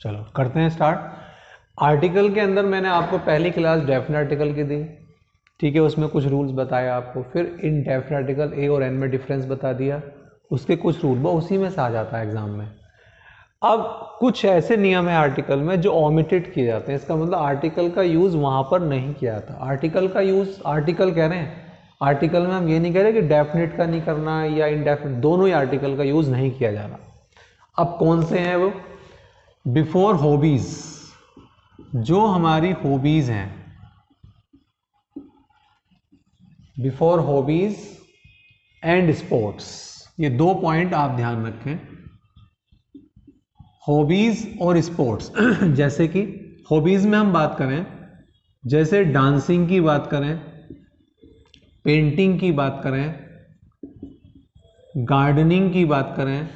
चलो करते हैं स्टार्ट। आर्टिकल के अंदर मैंने आपको पहली क्लास डेफिनेट आर्टिकल की दी, ठीक है, उसमें कुछ रूल्स बताया आपको, फिर इन डेफिनेट आर्टिकल ए और एन में डिफरेंस बता दिया, उसके कुछ रूल वो उसी में से आ जाता है एग्जाम में। अब कुछ ऐसे नियम है आर्टिकल में जो ओमिटेड किए जाते हैं, इसका मतलब आर्टिकल का यूज़ वहाँ पर नहीं किया था। आर्टिकल का यूज़ आर्टिकल कह रहे हैं, आर्टिकल में हम ये नहीं कह रहे कि डेफिनेट का नहीं करना या इनडेफिनेट, दोनों ही आर्टिकल का यूज़ नहीं किया जा रहा। अब कौन से हैं वो? बिफोर हॉबीज, जो हमारी हॉबीज हैं, बिफोर हॉबीज एंड स्पोर्ट्स, ये दो पॉइंट आप ध्यान रखें, हॉबीज और स्पोर्ट्स। जैसे कि हॉबीज में हम बात करें, जैसे डांसिंग की बात करें, पेंटिंग की बात करें, गार्डनिंग की बात करें,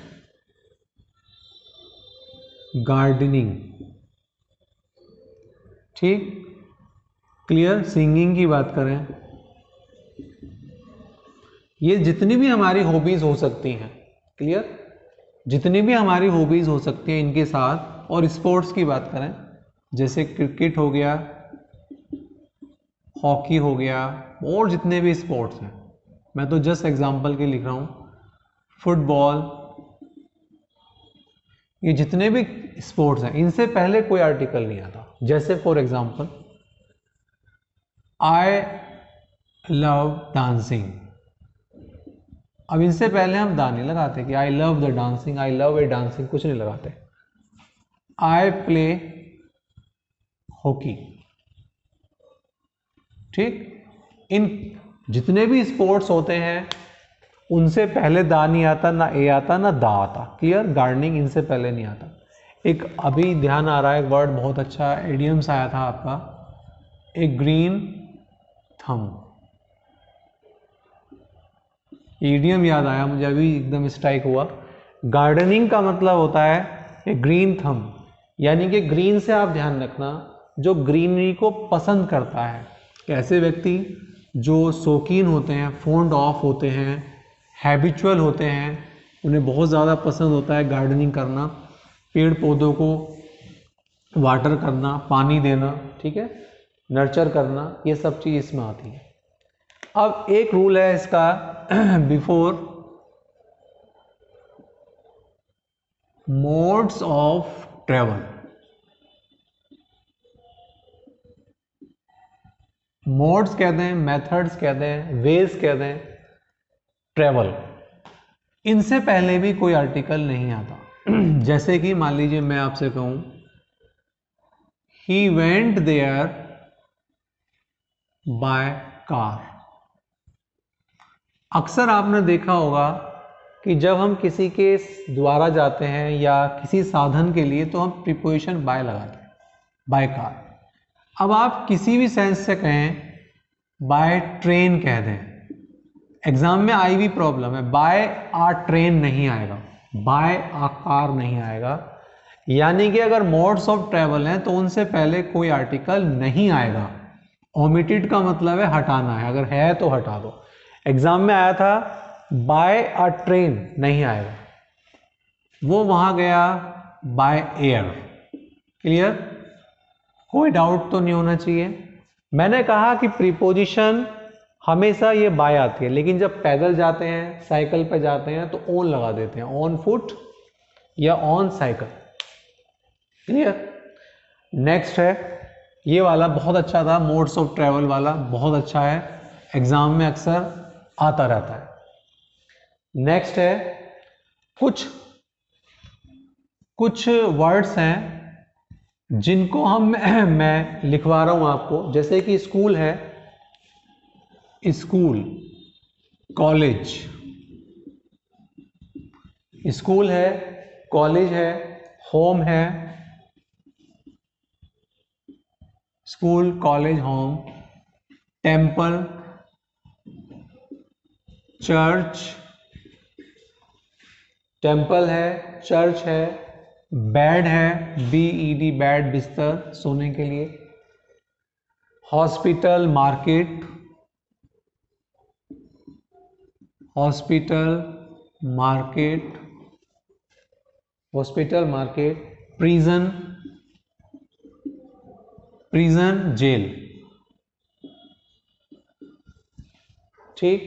गार्डनिंग, ठीक, क्लियर, सिंगिंग की बात करें, ये जितनी भी हमारी हॉबीज हो सकती हैं, क्लियर, जितनी भी हमारी हॉबीज हो सकती हैं इनके साथ। और स्पोर्ट्स की बात करें, जैसे क्रिकेट हो गया, हॉकी हो गया, और जितने भी स्पोर्ट्स हैं, मैं तो जस्ट एग्जांपल के लिख रहा हूं, फुटबॉल, ये जितने भी स्पोर्ट्स हैं इनसे पहले कोई आर्टिकल नहीं आता। जैसे for example I love dancing, अब इनसे पहले हम दा नहीं लगाते कि I love the dancing, I love A dancing, कुछ नहीं लगाते। आई प्ले हॉकी, ठीक, इन जितने भी स्पोर्ट्स होते हैं उनसे पहले दा नहीं आता, ना ए आता ना दा आता, क्लियर। गार्डनिंग इनसे पहले नहीं आता। एक अभी ध्यान आ रहा है, एक वर्ड बहुत अच्छा एडियम्स आया था आपका, एक ग्रीन थम, ईडियम याद आया मुझे अभी, एकदम स्ट्राइक हुआ। गार्डनिंग का मतलब होता है एक ग्रीन थम, यानी कि ग्रीन से आप ध्यान रखना, जो ग्रीनरी को पसंद करता है, ऐसे व्यक्ति जो शौकीन होते हैं, फोन्ड ऑफ होते हैं, हैबिचुअल होते हैं, उन्हें बहुत ज़्यादा पसंद होता है गार्डनिंग करना, पेड़ पौधों को वाटर करना, पानी देना, ठीक है, नर्चर करना, ये सब चीज़ इसमें आती है। अब एक रूल है इसका, before modes of travel, modes कहते हैं, मेथड्स कहते हैं, वेज कहते हैं, ट्रेवल, इनसे पहले भी कोई आर्टिकल नहीं आता। जैसे कि मान लीजिए मैं आपसे कहूं, he went there by car. अक्सर आपने देखा होगा कि जब हम किसी के द्वारा जाते हैं या किसी साधन के लिए, तो हम प्रीपोजिशन बाय लगाते हैं, बाय कार। अब आप किसी भी सेंस से कहें, बाय ट्रेन कह दें, एग्जाम में आई भी प्रॉब्लम है, बाय आ ट्रेन नहीं आएगा, बाय आ कार नहीं आएगा, यानी कि अगर मोड्स ऑफ ट्रेवल हैं तो उनसे पहले कोई आर्टिकल नहीं आएगा। ओमिटेड का मतलब है हटाना है, अगर है तो हटा दो। एग्जाम में आया था बाय अ ट्रेन, नहीं आएगा, वो वहां गया बाय एयर, क्लियर, कोई डाउट तो नहीं होना चाहिए। मैंने कहा कि प्रीपोजिशन हमेशा ये बाय आती है, लेकिन जब पैदल जाते हैं, साइकिल पे जाते हैं, तो ऑन लगा देते हैं, ऑन फुट या ऑन साइकिल, क्लियर। नेक्स्ट है ये वाला, बहुत अच्छा था, मोड्स ऑफ ट्रेवल वाला बहुत अच्छा है, एग्जाम में अक्सर आता रहता है। नेक्स्ट है, कुछ वर्ड्स हैं जिनको हम मैं लिखवा रहा हूं आपको, जैसे कि स्कूल है, स्कूल, कॉलेज, स्कूल है, कॉलेज है, होम है, school, college, home, temple, church, temple है, चर्च है, बेड है, BED बेड, बिस्तर, सोने के लिए, hospital, market, hospital, market, hospital, market, prison, prison jail, ठीक,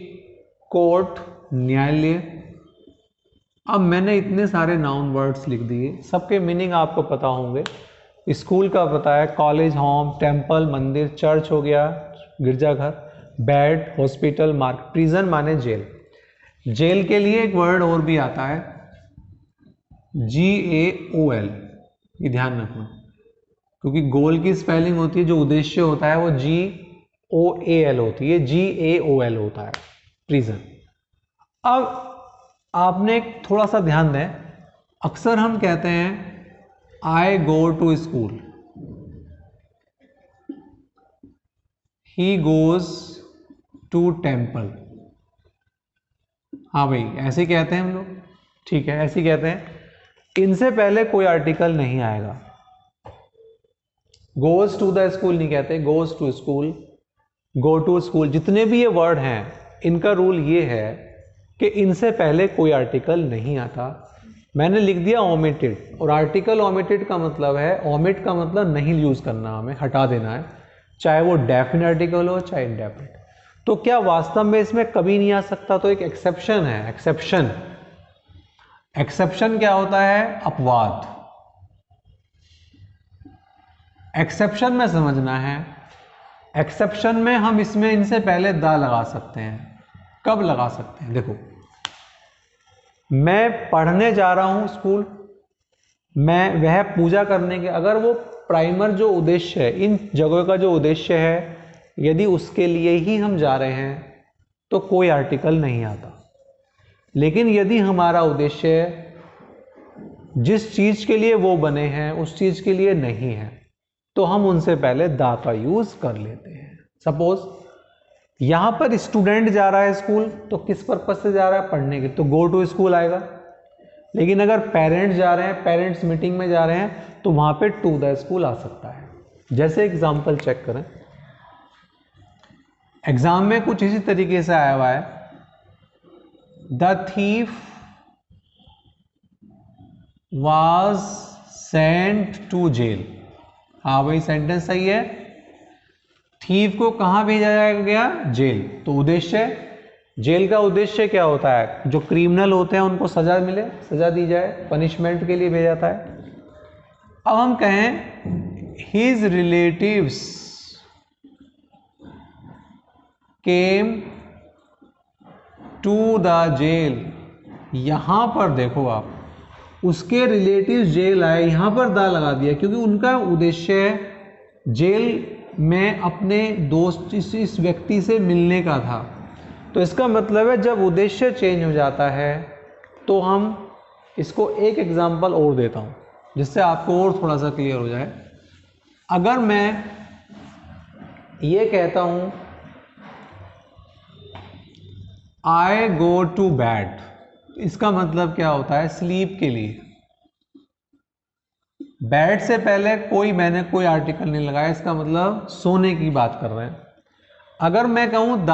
कोर्ट न्यायालय। अब मैंने इतने सारे नाउन वर्ड्स लिख दिए, सबके मीनिंग आपको पता होंगे। स्कूल का पता है, कॉलेज, होम, टेम्पल, मंदिर, चर्च हो गया, गिरजाघर, बेड, हॉस्पिटल, मार्केट। प्रिजन माने जेल। जेल के लिए एक वर्ड और भी आता है, GAOL, ये ध्यान रखना, क्योंकि गोल की स्पेलिंग होती है, जो उद्देश्य होता है वो GOAL होती है, GAOL होता है, प्रिजन। अब आपने एक थोड़ा सा ध्यान दें, अक्सर हम कहते हैं I go to school, he goes to temple। हाँ भाई, ऐसे कहते हैं हम लोग, ठीक है, ऐसे कहते हैं। इनसे पहले कोई आर्टिकल नहीं आएगा। goes to the school नहीं कहते, goes to school, go to school, जितने भी ये वर्ड हैं, इनका रूल ये है कि इनसे पहले कोई आर्टिकल नहीं आता। मैंने लिख दिया ओमिटेड, और आर्टिकल ओमिटेड का मतलब है, ओमिट का मतलब नहीं यूज करना, हमें हटा देना है, चाहे वो डेफिनेट आर्टिकल हो चाहे इंडेफिनेट। तो क्या वास्तव में इसमें कभी नहीं आ सकता? तो एक एक्सेप्शन है, एक्सेप्शन। एक्सेप्शन क्या होता है? अपवाद। एक्सेप्शन में समझना है, एक्सेप्शन में हम इसमें इनसे पहले दा लगा सकते हैं। कब लगा सकते हैं? देखो, मैं पढ़ने जा रहा हूं स्कूल, मैं वह पूजा करने के, अगर वो प्राइमर जो उद्देश्य है, इन जगहों का जो उद्देश्य है, यदि उसके लिए ही हम जा रहे हैं तो कोई आर्टिकल नहीं आता। लेकिन यदि हमारा उद्देश्य जिस चीज के लिए वो बने हैं उस चीज के लिए नहीं है, तो हम उनसे पहले दा का यूज कर लेते हैं। सपोज यहां पर स्टूडेंट जा रहा है स्कूल, तो किस पर्पज से जा रहा है? पढ़ने के, तो गो टू स्कूल आएगा। लेकिन अगर पेरेंट्स जा रहे हैं, पेरेंट्स मीटिंग में जा रहे हैं, तो वहां पे टू द स्कूल आ सकता है। जैसे एग्जांपल चेक करें, एग्जाम में कुछ इसी तरीके से आया हुआ है, the thief was sent to jail. हाँ भाई, सेंटेंस सही है। थीफ को कहां भेजा गया? जेल। तो उद्देश्य, जेल का उद्देश्य क्या होता है? जो क्रिमिनल होते हैं उनको सजा मिले, सजा दी जाए, पनिशमेंट के लिए भेजा जाता है। अब हम कहें his relatives came to the jail. यहां पर देखो आप, उसके रिलेटिव्स जेल आए, यहां पर दा लगा दिया, क्योंकि उनका उद्देश्य जेल में अपने दोस्त, इस व्यक्ति से मिलने का था। तो इसका मतलब है जब उद्देश्य चेंज हो जाता है तो हम इसको एक एग्जांपल और देता हूं, जिससे आपको और थोड़ा सा क्लियर हो जाए। अगर मैं ये कहता हूं आई गो टू बेड, इसका मतलब क्या होता है? स्लीप के लिए। बेड से पहले मैंने कोई आर्टिकल नहीं लगाया, इसका मतलब सोने की बात कर रहे हैं। अगर मैं कहूं the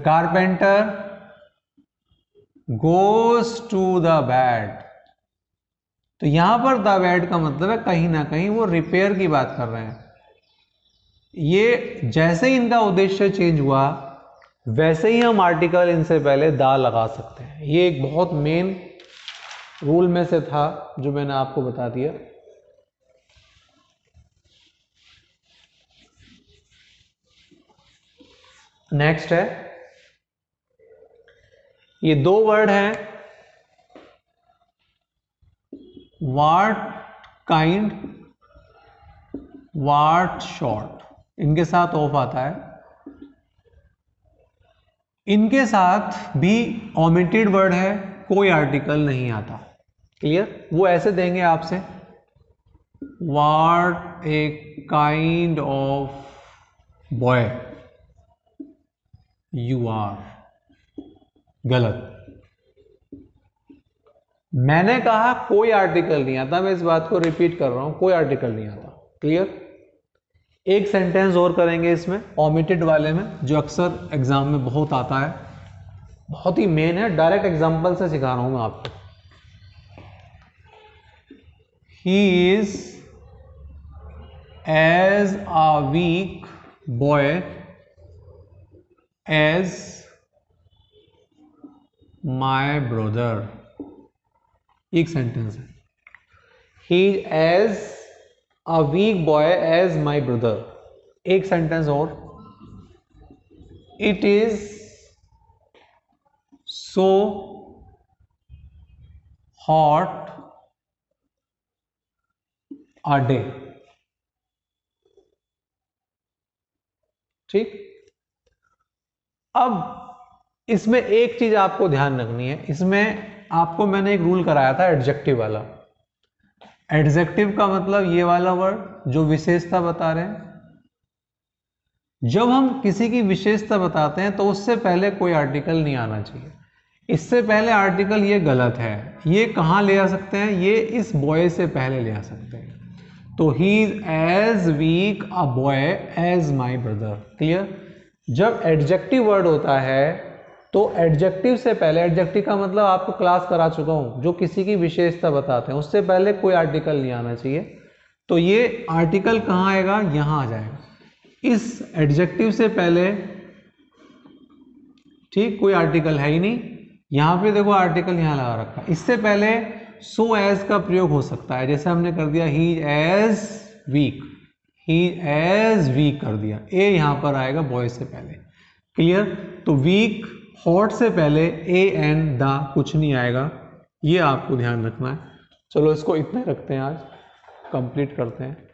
carpenter goes to the bed, तो यहां पर द बेड का मतलब है कहीं ना कहीं वो रिपेयर की बात कर रहे हैं। ये जैसे ही इनका उद्देश्य चेंज हुआ, वैसे ही हम आर्टिकल इनसे पहले दा लगा सकते हैं। ये एक बहुत मेन रूल में से था जो मैंने आपको बता दिया। नेक्स्ट है, ये दो वर्ड हैं, व्हाट काइंड, व्हाट शॉर्ट, इनके साथ ऑफ आता है। इनके साथ भी ओमिटेड वर्ड है, कोई आर्टिकल नहीं आता। क्लियर? वो ऐसे देंगे आपसे, what a kind of boy you are. गलत। मैंने कहा कोई आर्टिकल नहीं आता, मैं इस बात को रिपीट कर रहा हूं, कोई आर्टिकल नहीं आता। क्लियर? एक सेंटेंस और करेंगे इसमें, ओमिटेड वाले में, जो अक्सर एग्जाम में बहुत आता है, बहुत ही मेन है। डायरेक्ट एग्जांपल से सिखा रहा हूं मैं आपको। he is as a weak boy as my brother। एक सेंटेंस है, he is as a weak boy as my brother। एक सेंटेंस और, it is so hot a day। ठीक, अब इसमें एक चीज आपको ध्यान रखनी है, इसमें आपको मैंने एक रूल कराया था एडजेक्टिव वाला। एडजेक्टिव का मतलब ये वाला वर्ड जो विशेषता बता रहे हैं। जब हम किसी की विशेषता बताते हैं तो उससे पहले कोई आर्टिकल नहीं आना चाहिए। इससे पहले आर्टिकल ये गलत है। ये कहाँ ले आ सकते हैं? ये इस बॉय से पहले ले आ सकते हैं। तो he is as weak a boy as my brother. Clear? जब एडजेक्टिव वर्ड होता है तो एडजेक्टिव से पहले, एडजेक्टिव का मतलब आपको क्लास करा चुका हूं, जो किसी की विशेषता बताते हैं, उससे पहले कोई आर्टिकल नहीं आना चाहिए। तो ये आर्टिकल कहाँ आएगा? यहाँ आ जाएगा, इस एडजेक्टिव से पहले। ठीक, कोई आर्टिकल है ही नहीं। यहाँ पे देखो आर्टिकल यहाँ लगा रखा। इससे पहले सो एज का प्रयोग हो सकता है, जैसे हमने कर दिया ही एज वीक, ही एज वीक कर दिया, ए यहाँ पर आएगा बॉय से पहले। क्लियर? तो वीक हॉट से पहले ए एंड द कुछ नहीं आएगा, ये आपको ध्यान रखना है। चलो इसको इतने रखते हैं, आज कंप्लीट करते हैं।